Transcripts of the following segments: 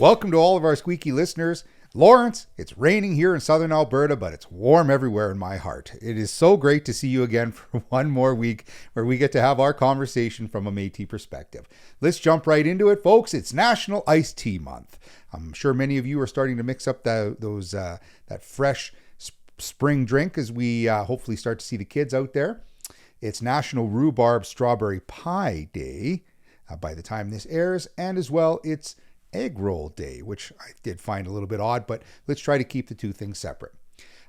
Welcome to all of our squeaky listeners. Lawrence, it's raining here in southern Alberta, but it's warm everywhere in my heart. It is so great to see you again for one more week where we get to have our conversation from a Métis perspective. Let's jump right into it, folks. It's National Iced Tea Month. I'm sure many of you are starting to mix up that fresh spring drink as we hopefully start to see the kids out there. It's National Rhubarb Strawberry Pie Day by the time this airs, and as well, it's Egg Roll Day, which I did find a little bit odd, but let's try to keep the two things separate.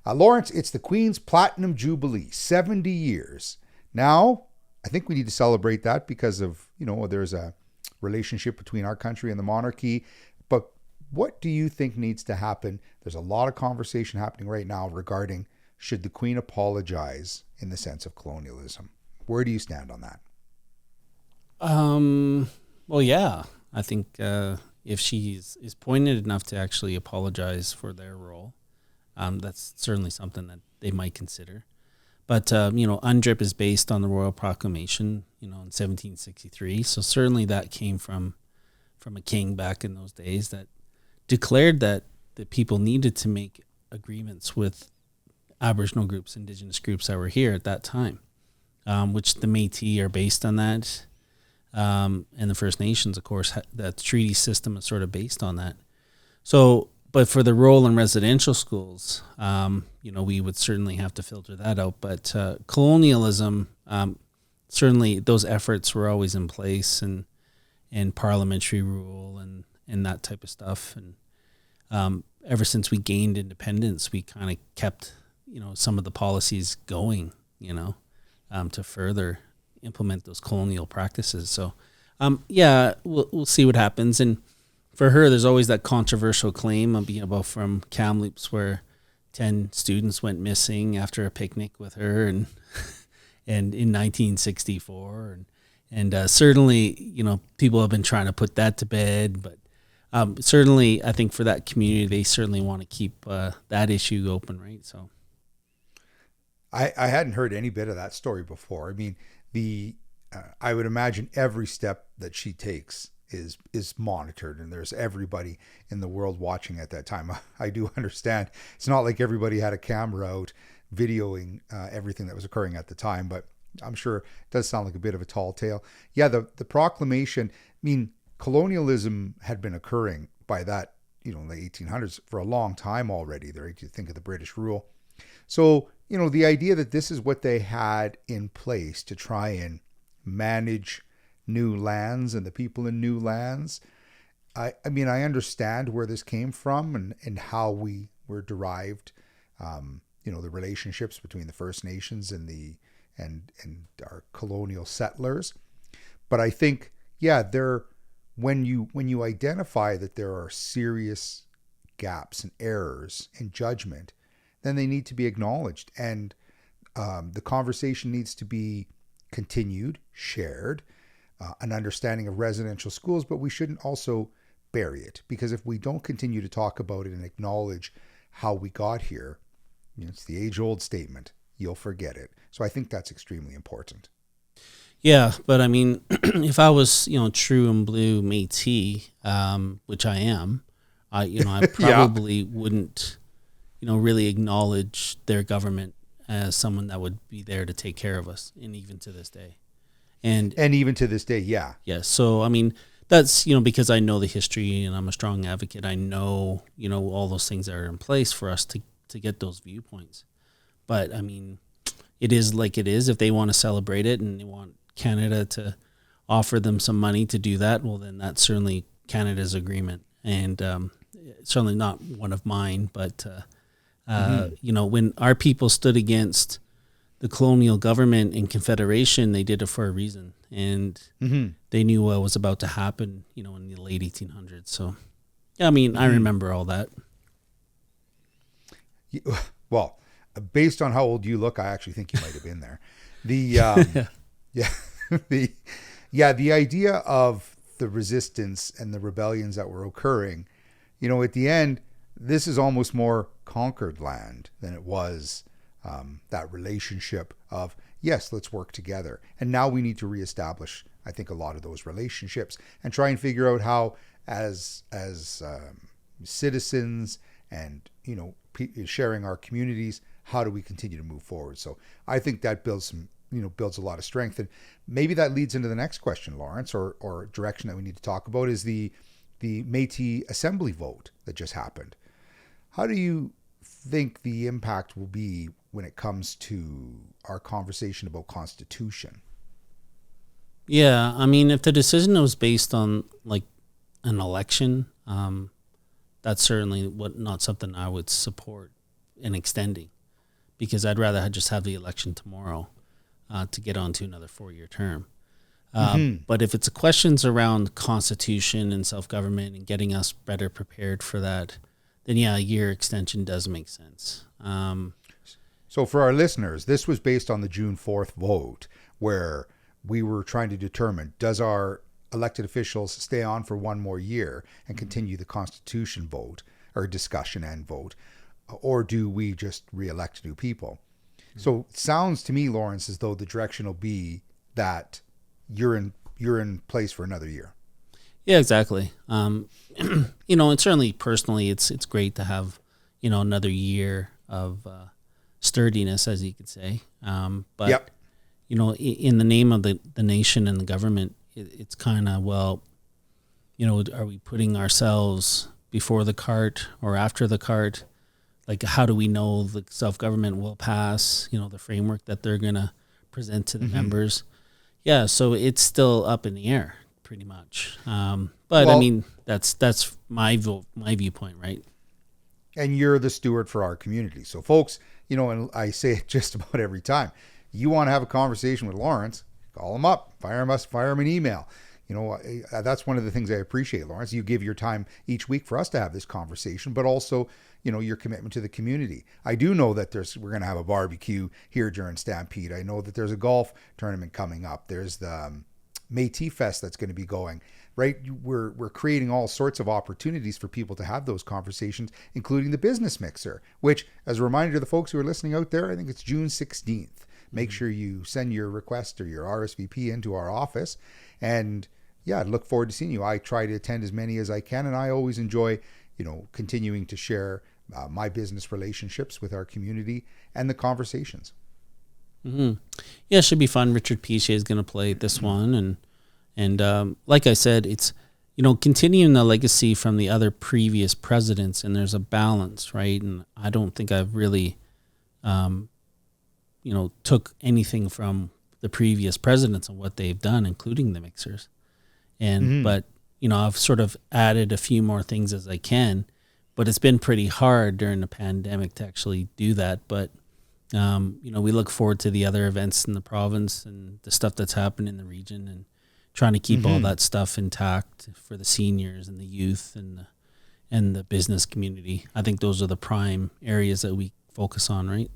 Lawrence, it's the Queen's Platinum Jubilee, 70 years. Now, I think we need to celebrate that because of, there's a relationship between our country and the monarchy. But what do you think needs to happen? There's a lot of conversation happening right now regarding should the Queen apologize in the sense of colonialism. Where do you stand on that? Well, yeah, I think if she is pointed enough to actually apologize for their role, that's certainly something that they might consider. But, UNDRIP is based on the Royal Proclamation, in 1763. So certainly that came from a king back in those days that declared that the people needed to make agreements with Aboriginal groups, Indigenous groups that were here at that time, which the Métis are based on that. And the First Nations, of course, that treaty system is sort of based on that. So, but for the role in residential schools, we would certainly have to filter that out. But colonialism, certainly those efforts were always in place, and parliamentary rule and that type of stuff. And ever since we gained independence, we kind of kept, some of the policies going, to further implement those colonial practices. So, we'll see what happens. And for her, there's always that controversial claim about from Kamloops where 10 students went missing after a picnic with her, and in 1964, and certainly, people have been trying to put that to bed, but certainly, I think for that community, they certainly want to keep that issue open, right? So, I hadn't heard any bit of that story before. I mean, I would imagine every step that she takes is monitored, and there's everybody in the world watching at that time. I do understand it's not like everybody had a camera out videoing everything that was occurring at the time, but I'm sure it does sound like a bit of a tall tale. Yeah, the proclamation, colonialism had been occurring by that, in the 1800s for a long time already. There, you think of the British rule. So, the idea that this is what they had in place to try and manage new lands and the people in new lands. I understand where this came from and how we were derived, the relationships between the First Nations and our colonial settlers. But I think, when you identify that there are serious gaps and errors in judgment, then they need to be acknowledged. And the conversation needs to be continued, shared, an understanding of residential schools, but we shouldn't also bury it, because if we don't continue to talk about it and acknowledge how we got here, it's the age-old statement, you'll forget it. So I think that's extremely important. Yeah, but if I was, true and blue Métis, which I am, I probably wouldn't, really acknowledge their government as someone that would be there to take care of us, and even to this day. And even to this day, yeah. Yeah, so, that's, because I know the history and I'm a strong advocate. I know, all those things that are in place for us to get those viewpoints. But, it is like it is. If they want to celebrate it and they want Canada to offer them some money to do that, well, then that's certainly Canada's agreement. And certainly not one of mine, but... when our people stood against the colonial government and confederation, they did it for a reason, and they knew what was about to happen, in the late 1800s. So, I remember all that. Well, based on how old you look, I actually think you might have been there. The idea of the resistance and the rebellions that were occurring, at the end, this is almost more conquered land than it was that relationship of, yes, let's work together. And now we need to reestablish, I think, a lot of those relationships and try and figure out how, as citizens and, sharing our communities, how do we continue to move forward? So I think that builds a lot of strength. And maybe that leads into the next question, Lawrence, or direction that we need to talk about is the Métis Assembly vote that just happened. How do you think the impact will be when it comes to our conversation about Constitution? Yeah, I mean, if the decision was based on like an election, that's certainly not something I would support in extending, because I'd rather just have the election tomorrow to get on to another 4-year term. But if it's questions around Constitution and self-government and getting us better prepared for that, then yeah, a year extension does make sense. So for our listeners, this was based on the June 4th vote, where we were trying to determine, does our elected officials stay on for one more year and continue the Constitution vote or discussion and vote, or do we just re-elect new people? So it sounds to me, Lawrence, as though the direction will be that you're in place for another year. Yeah, exactly. And certainly personally, it's great to have, another year of sturdiness, as you could say. But, yep. In the name of the nation and the government, it's kind of, are we putting ourselves before the cart or after the cart? Like, how do we know the self-government will pass, the framework that they're going to present to the members? Yeah, so it's still up in the air, pretty much. But I mean, that's my viewpoint, right? And you're the steward for our community. So folks, and I say it just about every time, you want to have a conversation with Lawrence, call him up, fire him an email. That's one of the things I appreciate, Lawrence. You give your time each week for us to have this conversation, but also, your commitment to the community. I do know that we're going to have a barbecue here during Stampede. I know that there's a golf tournament coming up. There's the Métis Fest that's going to be going, right? We're creating all sorts of opportunities for people to have those conversations, including the business mixer, which, as a reminder to the folks who are listening out there, I think it's June 16th. Make sure you send your request or your RSVP into our office. And yeah, I look forward to seeing you. I try to attend as many as I can, and I always enjoy, continuing to share my business relationships with our community and the conversations. Yeah, it should be fun. Richard Piche is going to play this one. And like I said, it's, continuing the legacy from the other previous presidents, and there's a balance, right? And I don't think I've really, took anything from the previous presidents and what they've done, including the mixers. But, I've sort of added a few more things as I can, but it's been pretty hard during the pandemic to actually do that. But, we look forward to the other events in the province and the stuff that's happened in the region, and trying to keep all that stuff intact for the seniors and the youth and the business community. I think those are the prime areas that we focus on, right?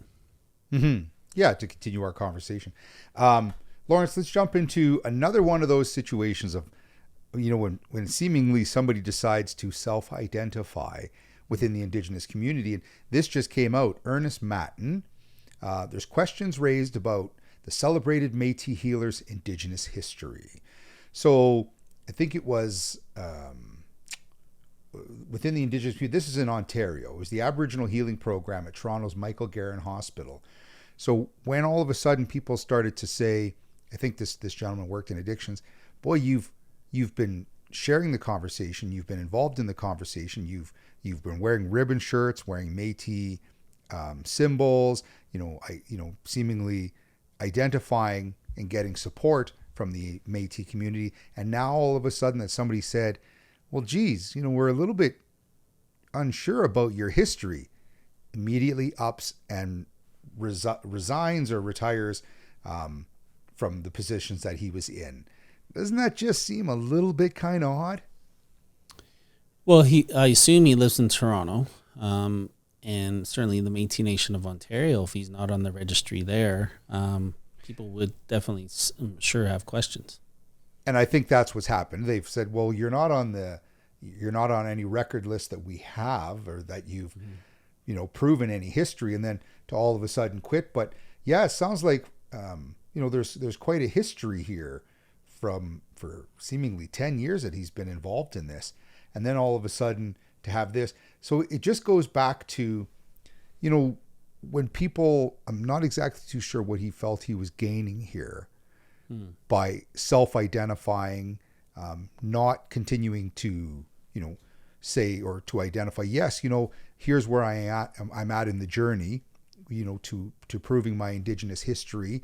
Yeah, to continue our conversation. Lawrence, let's jump into another one of those situations of, when seemingly somebody decides to self-identify within the Indigenous community. And this just came out. Ernest Matten, there's questions raised about the celebrated Métis healer's Indigenous history. So I think it was within the Indigenous community. This is in Ontario. It was the Aboriginal Healing Program at Toronto's Michael Garron Hospital. So when all of a sudden people started to say, I think this gentleman worked in addictions, boy, you've been sharing the conversation, you've been involved in the conversation, you've been wearing ribbon shirts, wearing Métis symbols, seemingly identifying and getting support from the Métis community. And now all of a sudden that somebody said, well, geez, we're a little bit unsure about your history, immediately ups and resigns or retires from the positions that he was in. Doesn't that just seem a little bit kind of odd? Well, I assume he lives in Toronto, and certainly the Métis Nation of Ontario. If he's not on the registry there, people would definitely sure have questions. And I think that's what's happened. They've said, well, you're not on any record list that we have, or that you've proven any history, and then to all of a sudden quit. But yeah, it sounds like there's quite a history here for seemingly 10 years that he's been involved in this. And then all of a sudden to have this. So it just goes back to, when people, I'm not exactly too sure what he felt he was gaining here by self-identifying, not continuing to, say or to identify, yes, here's where I'm at in the journey, to proving my Indigenous history.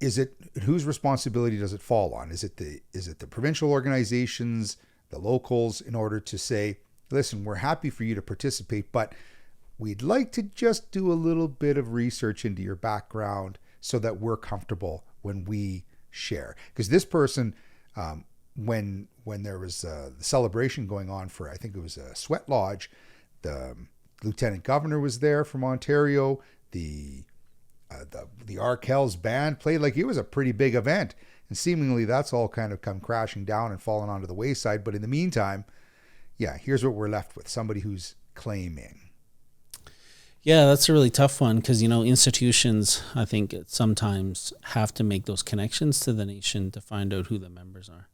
Is it, whose responsibility does it fall on? Is it the provincial organizations, the locals, in order to say, listen, we're happy for you to participate, but we'd like to just do a little bit of research into your background so that we're comfortable when we share. Because this person, when there was the celebration going on for, I think it was a Sweat Lodge, the Lieutenant Governor was there from Ontario, the Arkells band played, like it was a pretty big event, and seemingly that's all kind of come crashing down and fallen onto the wayside. But in the meantime, here's what we're left with: somebody who's claiming. Yeah, that's a really tough one because, institutions, I think, sometimes have to make those connections to the nation to find out who the members are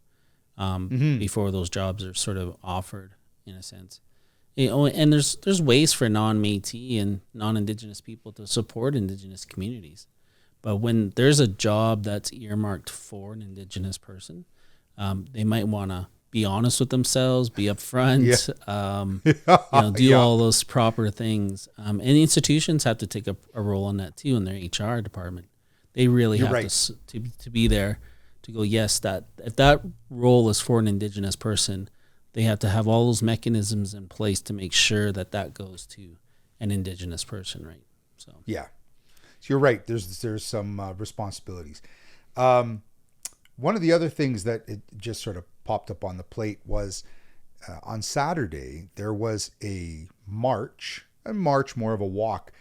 before those jobs are sort of offered, in a sense. And there's ways for non-Métis and non-Indigenous people to support Indigenous communities. But when there's a job that's earmarked for an Indigenous person, they might want to be honest with themselves, be upfront, do all those proper things. And institutions have to take a role in that too in their HR department. They really have to be there to go, yes, that if that role is for an Indigenous person, they have to have all those mechanisms in place to make sure that goes to an Indigenous person, right? So yeah, so you're right. There's some responsibilities. One of the other things that it just sort of popped up on the plate was on Saturday there was a march, more of a walk,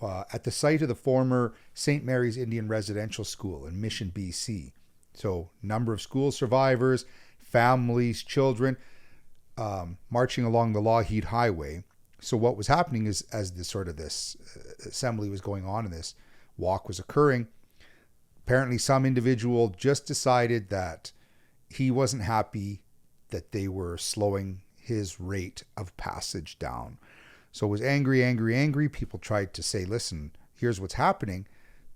at the site of the former St. Mary's Indian Residential School in Mission, BC. So number of school survivors, families, children, marching along the Lougheed Highway. So what was happening is, as this assembly was going on and this walk was occurring, apparently some individual just decided that he wasn't happy that they were slowing his rate of passage down. So it was angry. People tried to say, listen, here's what's happening.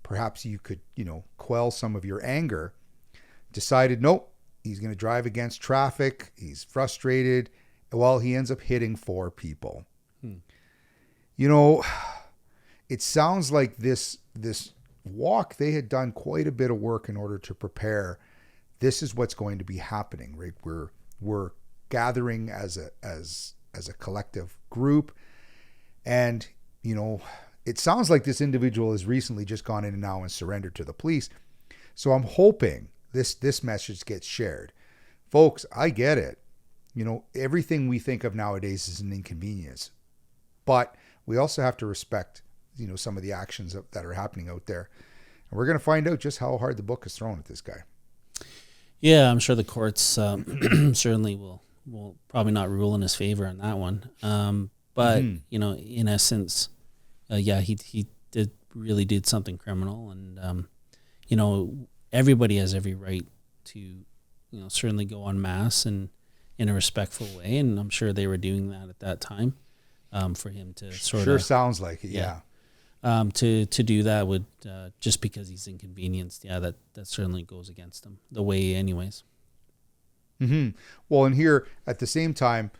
Perhaps you could, quell some of your anger. Decided, nope, he's going to drive against traffic. He's frustrated. Well, he ends up hitting 4 people. It sounds like this walk, they had done quite a bit of work in order to prepare. This is what's going to be happening, right? We're gathering as a collective group, and it sounds like this individual has recently just gone in and now and surrendered to the police. So I'm hoping this message gets shared. Folks, I get it. Everything we think of nowadays is an inconvenience, but we also have to respect, some of the actions that are happening out there. And we're going to find out just how hard the book is thrown at this guy. Yeah, I'm sure the courts certainly will probably not rule in his favor on that one. But in essence, he did something criminal, and everybody has every right to certainly go en masse and in a respectful way, and I'm sure they were doing that at that time. For him to sure sounds like it, yeah. To do that would just because he's inconvenienced, that certainly goes against him the way, anyways. Well, and here at the same time,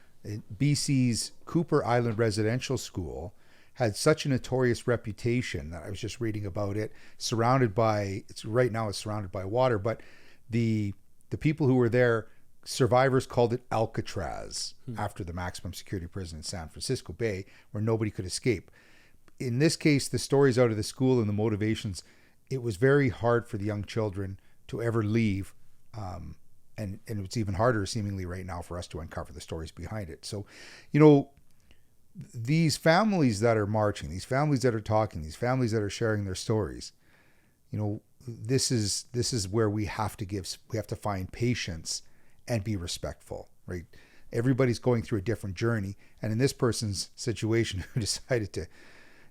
BC's Cooper Island Residential School had such a notorious reputation that I was just reading about it. Right now it's surrounded by water, but the people who were there, survivors called it Alcatraz after the maximum security prison in San Francisco Bay, where nobody could escape. In this case, the stories out of the school and the motivations, it was very hard for the young children to ever leave. And it's even harder seemingly right now for us to uncover the stories behind it. So, these families that are marching, these families that are talking, these families that are sharing their stories, this is where we have to find patience and be respectful, right? Everybody's going through a different journey. And in this person's situation who decided to,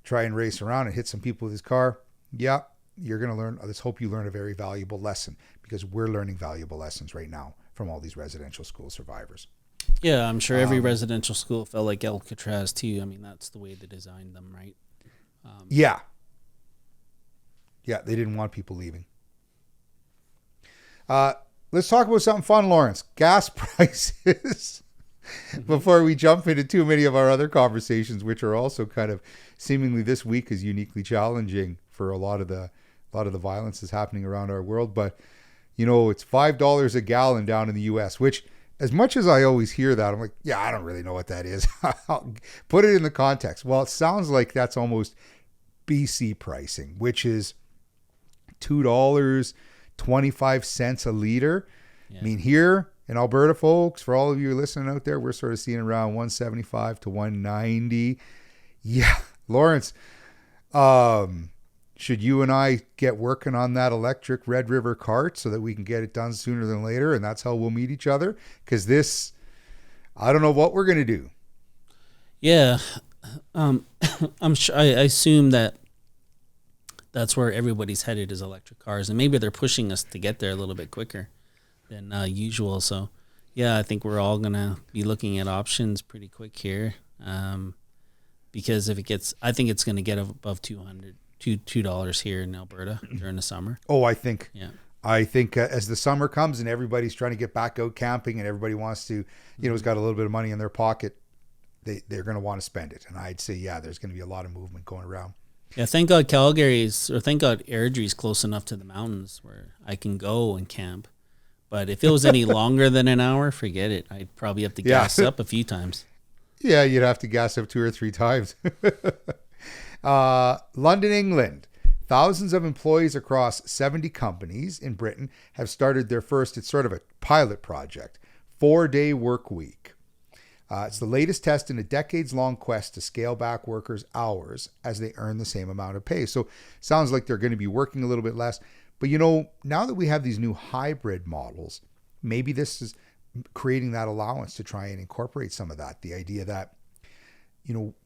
try and race around and hit some people with his car, yeah, you're going to learn. Let's hope you learn a very valuable lesson, because we're learning valuable lessons right now from all these residential school survivors. Yeah, I'm sure every residential school felt like Alcatraz too. I mean, that's the way they designed them, right? Yeah, they didn't want people leaving. Let's talk about something fun, Lawrence. Gas prices. Before we jump into too many of our other conversations, which are also kind of seemingly this week is uniquely challenging for a lot of the violence that's happening around our world. But it's $5 a gallon down in the U.S., which, as much as I always hear that, I'm like, yeah, I don't really know what that is. Put it in the context. Well, it sounds like that's almost BC pricing, which is $2.25 a liter. Yeah. I mean, here in Alberta, folks, for all of you listening out there, we're sort of seeing around 175 to 190. Yeah, Lawrence, should you and I get working on that electric Red River cart so that we can get it done sooner than later, and that's how we'll meet each other? Because this, I don't know what we're going to do. Yeah, I'm sure. I assume that that's where everybody's headed, is electric cars, and maybe they're pushing us to get there a little bit quicker than usual. So, yeah, I think we're all gonna be looking at options pretty quick here, because if it gets, I think it's gonna get above $2 here in Alberta during the summer. Oh, I think as the summer comes and everybody's trying to get back out camping and everybody wants to, has got a little bit of money in their pocket, they're going to want to spend it. And I'd say, yeah, there's going to be a lot of movement going around. Yeah, thank God thank God Airdrie's close enough to the mountains where I can go and camp. But if it was any longer than an hour, forget it. I'd probably have to gas up a few times. Yeah, you'd have to gas up 2 or 3 times. London, England. Thousands of employees across 70 companies in Britain have started their first, it's sort of a pilot project, 4-day work week. It's the latest test in a decades-long quest to scale back workers' hours as they earn the same amount of pay. So sounds like they're going to be working a little bit less. But, now that we have these new hybrid models, maybe this is creating that allowance to try and incorporate some of that. The idea that,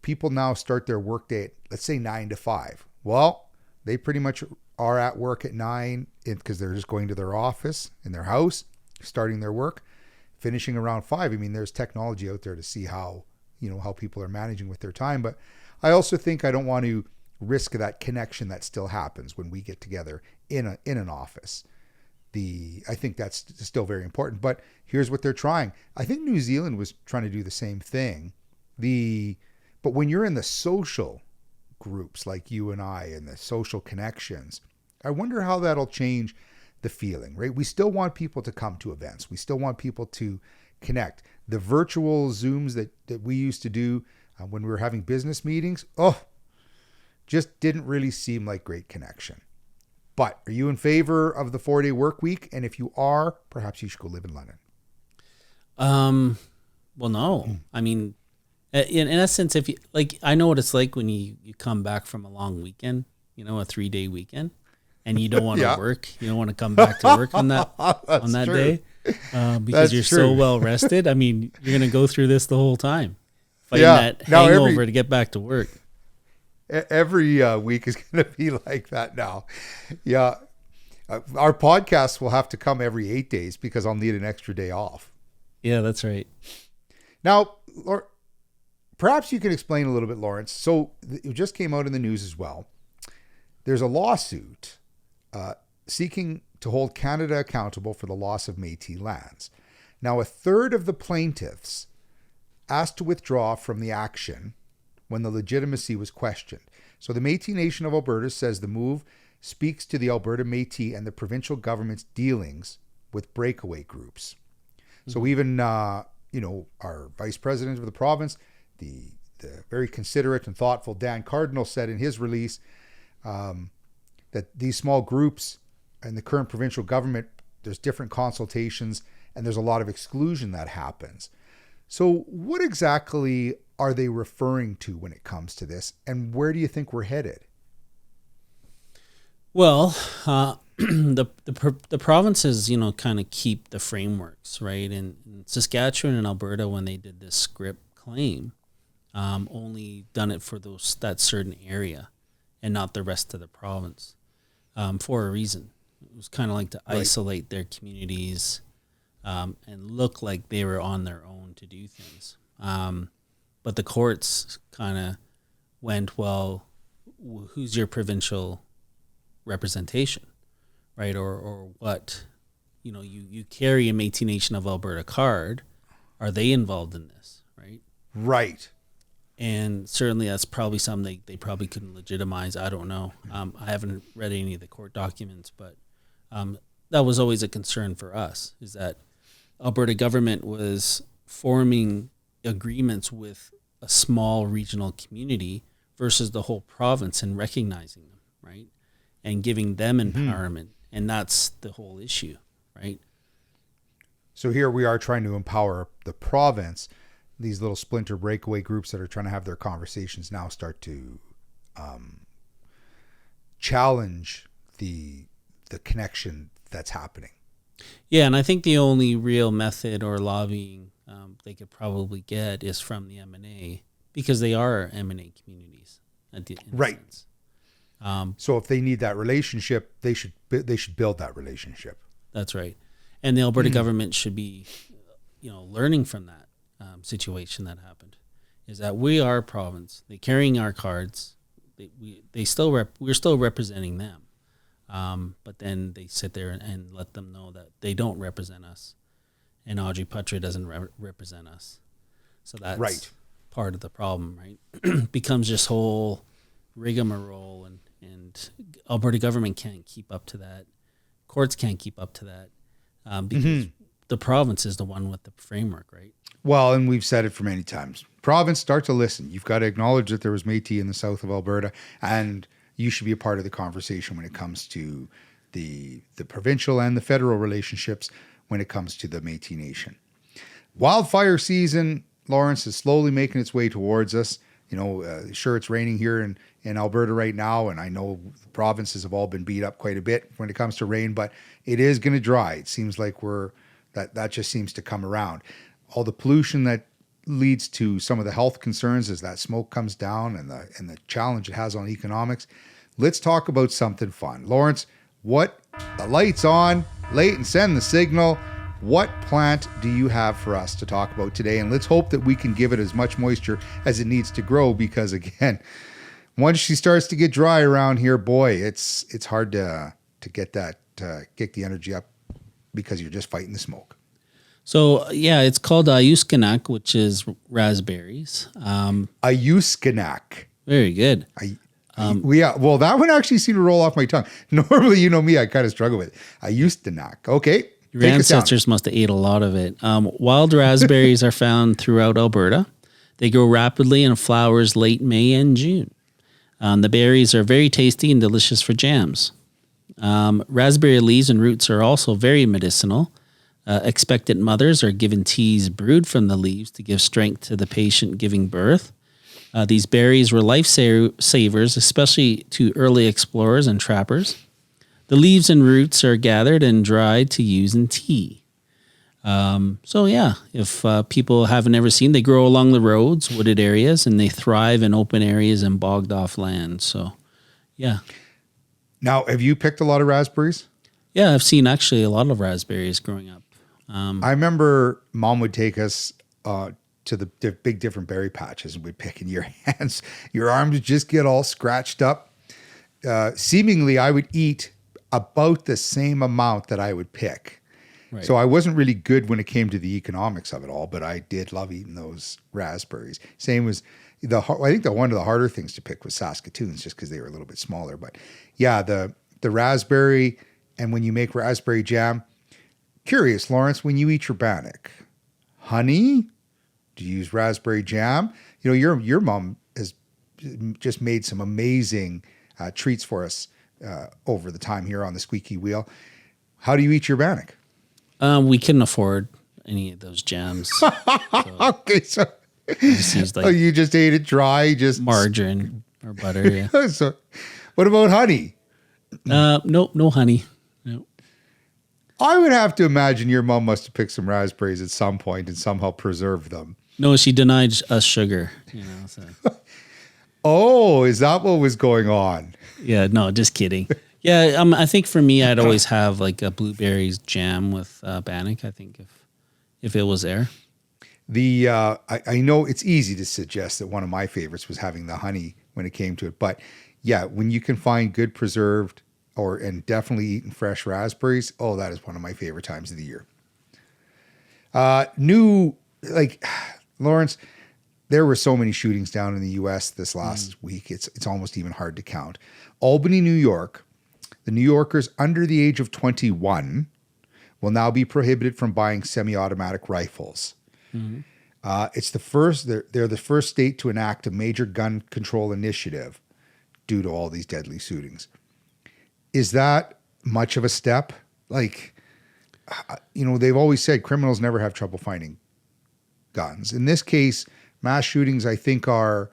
people now start their workday at, let's say, 9 to 5. Well, they pretty much are at work at 9 because they're just going to their office in their house, starting their work, finishing around 5. I mean, there's technology out there to see how people are managing with their time. But I also think I don't want to risk that connection that still happens when we get together in an office. I think that's still very important. But here's what they're trying. I think New Zealand was trying to do the same thing. But when you're in the social groups like you and I and the social connections, I wonder how that'll change the feeling, right? We still want people to come to events. We still want people to connect. The virtual Zooms that we used to do when we were having business meetings, just didn't really seem like great connection. But are you in favor of the 4-day work week? And if you are, perhaps you should go live in London. Well, no. I mean, in essence, if you I know what it's like when you come back from a long weekend, a 3-day weekend, and you don't want to work. You don't want to come back to work on that day because you're so well rested. I mean, you're going to go through this the whole time, fighting that hangover to get back to work. Every week is going to be like that now. Yeah. Our podcast will have to come every 8 days because I'll need an extra day off. Yeah, that's right. Now, perhaps you can explain a little bit, Lawrence. So it just came out in the news as well. There's a lawsuit seeking to hold Canada accountable for the loss of Métis lands. Now, a third of the plaintiffs asked to withdraw from the action when the legitimacy was questioned. So the Métis Nation of Alberta says the move speaks to the Alberta Métis and the provincial government's dealings with breakaway groups. Mm-hmm. So even, our vice president of the province, the very considerate and thoughtful Dan Cardinal, said in his release that these small groups and the current provincial government, there's different consultations and there's a lot of exclusion that happens. So what exactly are they referring to when it comes to this, and where do you think we're headed? Well, the provinces, kind of keep the frameworks, right? In Saskatchewan and Alberta, when they did this script claim, only done it for that certain area and not the rest of the province for a reason. It was kind of like to isolate their communities and look like they were on their own to do things. But the courts kind of went, well, who's your provincial representation, right? Or what, you carry a Métis Nation of Alberta card. Are they involved in this, right? Right. And certainly that's probably something they probably couldn't legitimize. I don't know. I haven't read any of the court documents, but that was always a concern for us, is that Alberta government was forming agreements with a small regional community versus the whole province and recognizing them, right? And giving them empowerment. And that's the whole issue, right? So here we are trying to empower the province. These little splinter breakaway groups that are trying to have their conversations now start to challenge the connection that's happening. Yeah, and I think the only real method or lobbying they could probably get is from the M&A, because they are M&A communities. Right. So if they need that relationship, they should build that relationship. That's right. And the Alberta government should be, learning from that situation that happened. Is that we are a province. They're carrying our cards. We're still representing them. But then they sit there and let them know that they don't represent us, and Audrey Puttra doesn't represent us. So that's right. Part of the problem, right? Becomes this whole rigmarole, and Alberta government can't keep up to that. Courts can't keep up to that because the province is the one with the framework, right? Well, and we've said it for many times. Province, start to listen. You've got to acknowledge that there was Métis in the south of Alberta, and you should be a part of the conversation when it comes to the provincial and the federal relationships when it comes to the Métis Nation. Wildfire season, Lawrence, is slowly making its way towards us. Sure, it's raining here in Alberta right now, and I know the provinces have all been beat up quite a bit when it comes to rain, but it is going to dry. It seems like that just seems to come around. All the pollution that leads to some of the health concerns as that smoke comes down, and the challenge it has on economics. Let's talk about something fun. Lawrence, the light's on, Leighton, send the signal. What plant do you have for us to talk about today? And let's hope that we can give it as much moisture as it needs to grow, because again, once she starts to get dry around here, boy, it's hard to get the energy up, because you're just fighting the smoke. So yeah, it's called INDIGENOUS, which is raspberries. INDIGENOUS. Very good. Well, that one actually seemed to roll off my tongue. Normally, me, I kind of struggle with it. INDIGENOUS. Okay. Your ancestors must have ate a lot of it. Wild raspberries are found throughout Alberta. They grow rapidly and flowers late May and June. The berries are very tasty and delicious for jams. Raspberry leaves and roots are also very medicinal. Expectant mothers are given teas brewed from the leaves to give strength to the patient giving birth. These berries were lifesavers, especially to early explorers and trappers. The leaves and roots are gathered and dried to use in tea. If people haven't ever seen, they grow along the roads, wooded areas, and they thrive in open areas and bogged off land. So, yeah. Now, have you picked a lot of raspberries? Yeah, I've seen actually a lot of raspberries growing up. I remember Mom would take us to the big different berry patches, and we'd pick in your hands. Your arms would just get all scratched up. Seemingly, I would eat about the same amount that I would pick. Right. So I wasn't really good when it came to the economics of it all, but I did love eating those raspberries. Same as I think one of the harder things to pick was Saskatoons, just because they were a little bit smaller. But yeah, the raspberry, and when you make raspberry jam, curious, Lawrence, when you eat your bannock, honey, do you use raspberry jam? Your mom has just made some amazing treats for us over the time here on the Squeaky Wheel. How do you eat your bannock? We couldn't afford any of those jams. Okay, so you just ate it dry, just margarine or butter. Yeah. So, what about honey? No honey. No. I would have to imagine your mom must have picked some raspberries at some point and somehow preserved them. No, she denied us sugar. So. Oh, is that what was going on? Yeah, no, just kidding. Yeah, I think for me, I'd always have like a blueberries jam with bannock. I think if it was there. I know it's easy to suggest that one of my favorites was having the honey when it came to it, but yeah, when you can find good preserved and definitely eating fresh raspberries, oh, that is one of my favorite times of the year. Lawrence, there were so many shootings down in the U.S. this last week. It's almost even hard to count. Albany, New York, the New Yorkers under the age of 21 will now be prohibited from buying semi-automatic rifles. Mm-hmm. It's the first. They're the first state to enact a major gun control initiative due to all these deadly shootings. Is that much of a step? They've always said criminals never have trouble finding guns. In this case, mass shootings, I think, are,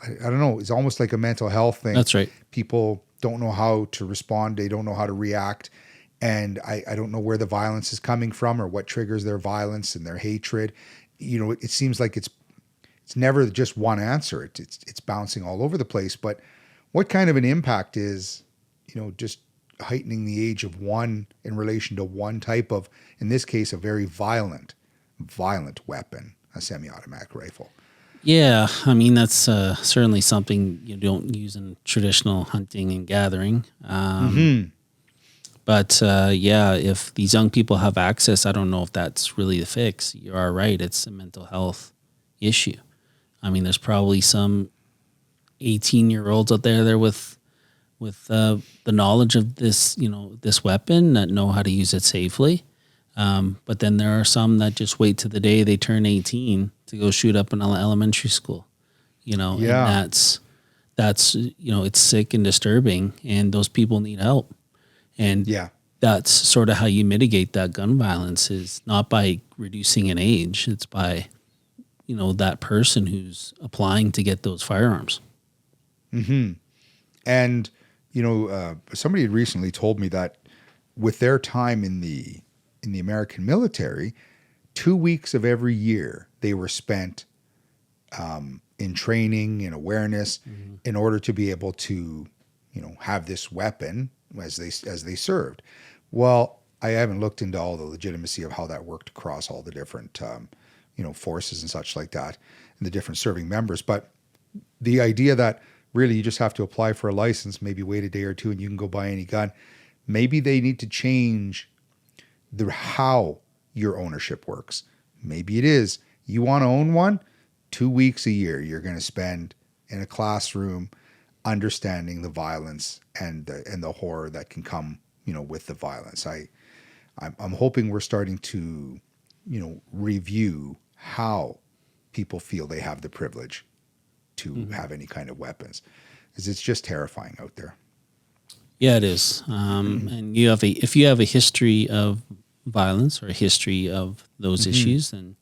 I don't know, it's almost like a mental health thing. That's right. People don't know how to respond. They don't know how to react. And I don't know where the violence is coming from or what triggers their violence and their hatred. It seems like it's never just one answer. It's bouncing all over the place. But what kind of an impact is, just heightening the age of one in relation to one type of, in this case, a very violent weapon, a semi-automatic rifle? Yeah, I mean, that's certainly something you don't use in traditional hunting and gathering. But if these young people have access, I don't know if that's really the fix. You are right. It's a mental health issue. I mean, there's probably some 18-year-olds out there with the knowledge of this, this weapon that know how to use it safely. But then there are some that just wait to the day they turn 18 to go shoot up an elementary school, and that's it's sick and disturbing, and those people need help. And that's sort of how you mitigate that gun violence, is not by reducing an age. It's by, that person who's applying to get those firearms. Mm-hmm. And, somebody had recently told me that with their time in the American military, 2 weeks of every year they were spent in training and awareness in order to be able to, have this weapon as they served. Well, I haven't looked into all the legitimacy of how that worked across all the different, forces and such like that, and the different serving members. But the idea that really you just have to apply for a license, maybe wait a day or two, and you can go buy any gun. Maybe they need to change how your ownership works. Maybe it is you want to own one, 2 weeks a year you're going to spend in a classroom understanding the violence and the horror that can come, with the violence. I'm hoping we're starting to, review how people feel they have the privilege to have any kind of weapons, because it's just terrifying out there. Yeah, it is. And if you have a history of violence or a history of those issues, then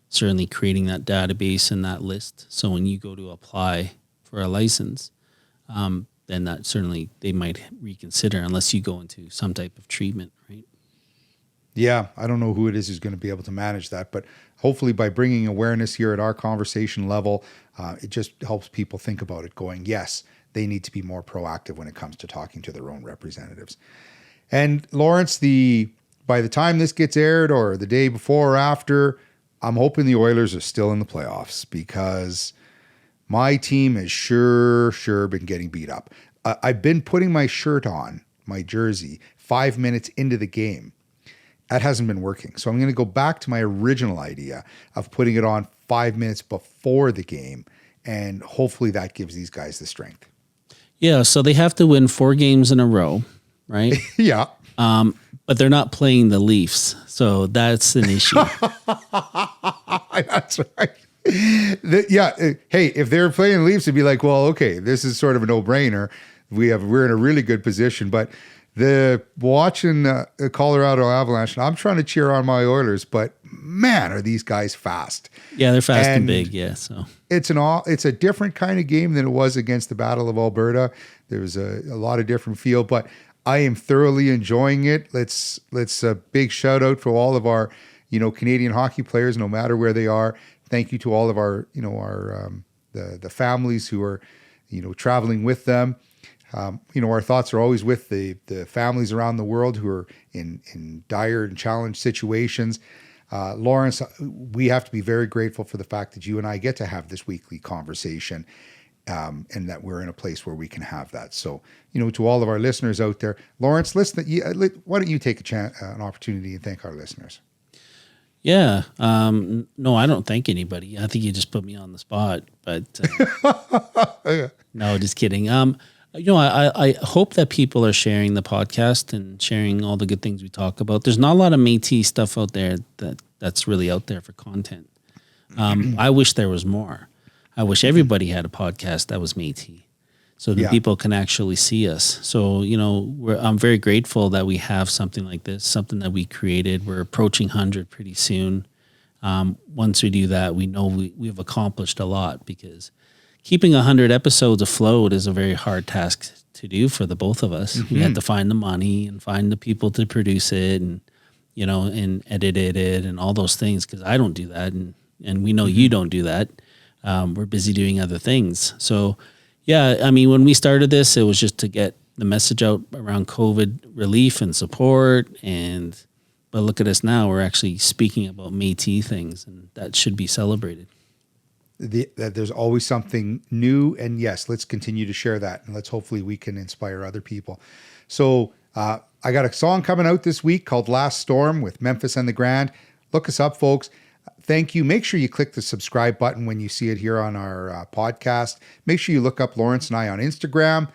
certainly creating that database and that list. So when you go to apply for a license, then that certainly they might reconsider, unless you go into some type of treatment, right? Yeah, I don't know who it is who's going to be able to manage that, but hopefully by bringing awareness here at our conversation level, it just helps people think about it, going, yes, they need to be more proactive when it comes to talking to their own representatives. And Lawrence, by the time this gets aired or the day before or after, I'm hoping the Oilers are still in the playoffs, because my team has sure been getting beat up. I've been putting my shirt on, my jersey, 5 minutes into the game. That hasn't been working. So I'm going to go back to my original idea of putting it on 5 minutes before the game, and hopefully that gives these guys the strength. Yeah, so they have to win 4 games in a row, right? Yeah. But they're not playing the Leafs, so that's an issue. That's right. Hey, if they're playing the Leafs, it'd be like, well, okay, this is sort of a no-brainer. We're in a really good position, but watching the Colorado Avalanche, and I'm trying to cheer on my Oilers, but man, are these guys fast? Yeah, they're fast and big. Yeah, so it's a different kind of game than it was against the Battle of Alberta. There was a lot of different feel, but I am thoroughly enjoying it. Let's a big shout out for all of our Canadian hockey players, no matter where they are. Thank you to all of our, the families who are, traveling with them. Our thoughts are always with the families around the world who are in dire and challenged situations. Lawrence, we have to be very grateful for the fact that you and I get to have this weekly conversation, and that we're in a place where we can have that. So, to all of our listeners out there, Lawrence, why don't you take an opportunity and thank our listeners? Yeah. No, I don't thank anybody. I think you just put me on the spot, but no, just kidding. I hope that people are sharing the podcast and sharing all the good things we talk about. There's not a lot of Métis stuff out there that's really out there for content. I wish there was more. I wish everybody had a podcast that was Métis, so that people can actually see us. So, I'm very grateful that we have something like this, something that we created. We're approaching 100 pretty soon. Once we do that, we know we've accomplished a lot, because keeping 100 episodes afloat is a very hard task to do for the both of us. We had to find the money and find the people to produce it, and and edit it and all those things, because I don't do that, and we know you don't do that. We're busy doing other things. So, when we started this, it was just to get the message out around COVID relief and support. But look at us now. We're actually speaking about Métis things, and that should be celebrated. That there's always something new, and yes, let's continue to share that, and hopefully we can inspire other people. So I got a song coming out this week called Last Storm with Memphis and the Grand. Look us up, folks. Thank you. Make sure you click the subscribe button when you see it here on our podcast. Make sure you look up Lawrence and I on Instagram,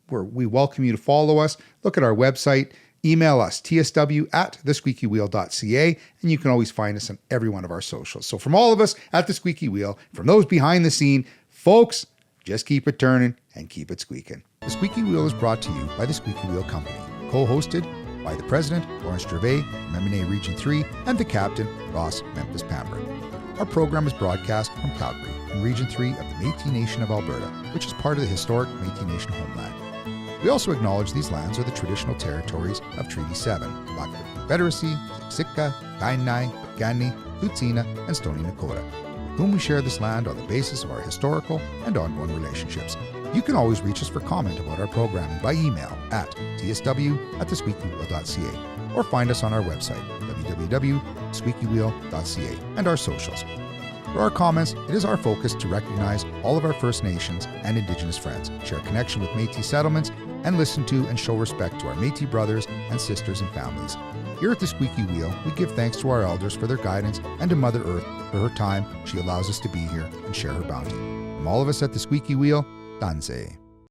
where we welcome you to follow us. Look at our website. Email us, tsw@thesqueakywheel.ca, and you can always find us on every one of our socials. So from all of us at The Squeaky Wheel, from those behind the scene, folks, just keep it turning and keep it squeaking. The Squeaky Wheel is brought to you by The Squeaky Wheel Company, co-hosted by the President, Lawrence Gervais, MMA Region 3, and the Captain, Ross Memphis Pambrun. Our program is broadcast from Calgary, in Region 3 of the Métis Nation of Alberta, which is part of the historic Métis Nation homeland. We also acknowledge these lands are the traditional territories of Treaty 7, Blackfoot Confederacy, Siksika, Kainai, Piikani, Tsuut'ina, and Stoney Nakoda, with whom we share this land on the basis of our historical and ongoing relationships. You can always reach us for comment about our programming by email at tsw@thesqueakywheel.ca, or find us on our website, www.squeakywheel.ca, and our socials. For our comments, it is our focus to recognize all of our First Nations and Indigenous friends, share connection with Métis settlements, and listen to and show respect to our Métis brothers and sisters and families. Here at The Squeaky Wheel, we give thanks to our elders for their guidance, and to Mother Earth for her time she allows us to be here and share her bounty. From all of us at The Squeaky Wheel, Tansi.